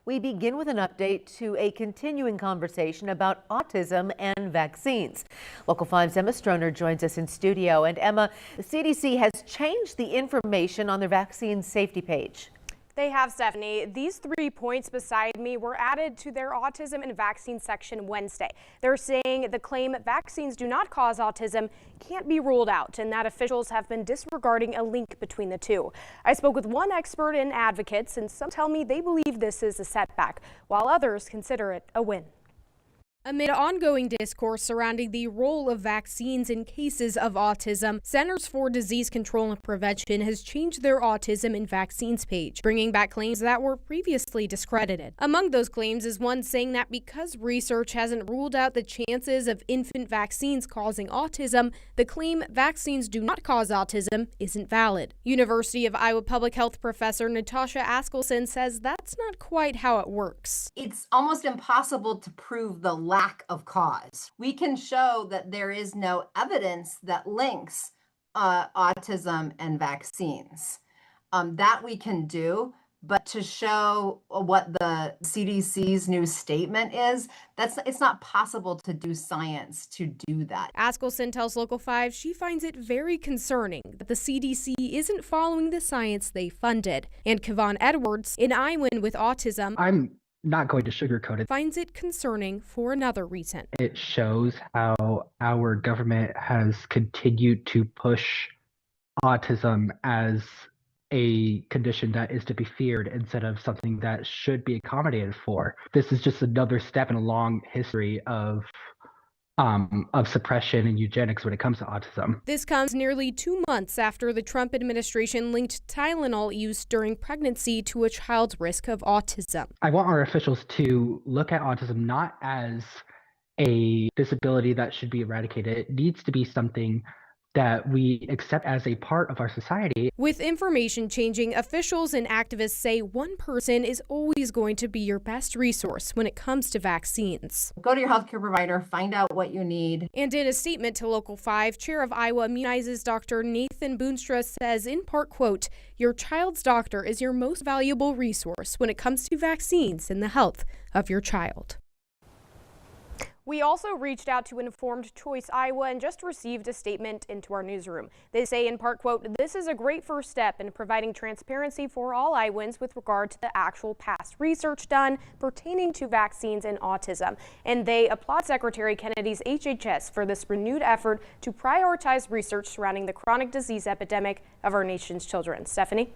We begin with an update to a continuing conversation about autism and vaccines. Local 5's Emma Stroner joins us in studio. And Emma, the CDC has changed the information on their vaccine safety page. They have, Stephanie. These 3 points beside me were added to their autism and vaccine section Wednesday. They're saying the claim vaccines do not cause autism can't be ruled out, and that officials have been disregarding a link between the two. I spoke with one expert and advocates, and some tell me they believe this is a setback, while others consider it a win. Amid ongoing discourse surrounding the role of vaccines in cases of autism, Centers for Disease Control and Prevention has changed their autism and vaccines page, bringing back claims that were previously discredited. Among those claims is one saying that because research hasn't ruled out the chances of infant vaccines causing autism, the claim vaccines do not cause autism isn't valid. University of Iowa Public Health professor Natasha Askelson says that's not quite how it works. It's almost impossible to prove the lack of cause. We can show that there is no evidence that links autism and vaccines. That we can do, but to show what the CDC's new statement is, it's not possible to do science to do that. Askelson tells Local 5 she finds it very concerning that the CDC isn't following the science they funded. And Kevon Edwards, an Iowan with autism, I'm not going to sugarcoat it, finds it concerning for another reason. It shows how our government has continued to push autism as a condition that is to be feared instead of something that should be accommodated for. This is just another step in a long history of suppression and eugenics when it comes to autism. This comes nearly 2 months after the Trump administration linked Tylenol use during pregnancy to a child's risk of autism. I want our officials to look at autism not as a disability that should be eradicated. It needs to be something that we accept as a part of our society. With information changing, officials and activists say one person is always going to be your best resource when it comes to vaccines. Go to your healthcare provider, find out what you need. And in a statement to Local 5, Chair of Iowa Immunizes Dr. Nathan Boonstra says, in part, quote, "Your child's doctor is your most valuable resource when it comes to vaccines and the health of your child." We also reached out to Informed Choice Iowa and just received a statement into our newsroom. They say in part, quote, "This is a great first step in providing transparency for all Iowans with regard to the actual past research done pertaining to vaccines and autism." And they applaud Secretary Kennedy's HHS for this renewed effort to prioritize research surrounding the chronic disease epidemic of our nation's children. Stephanie?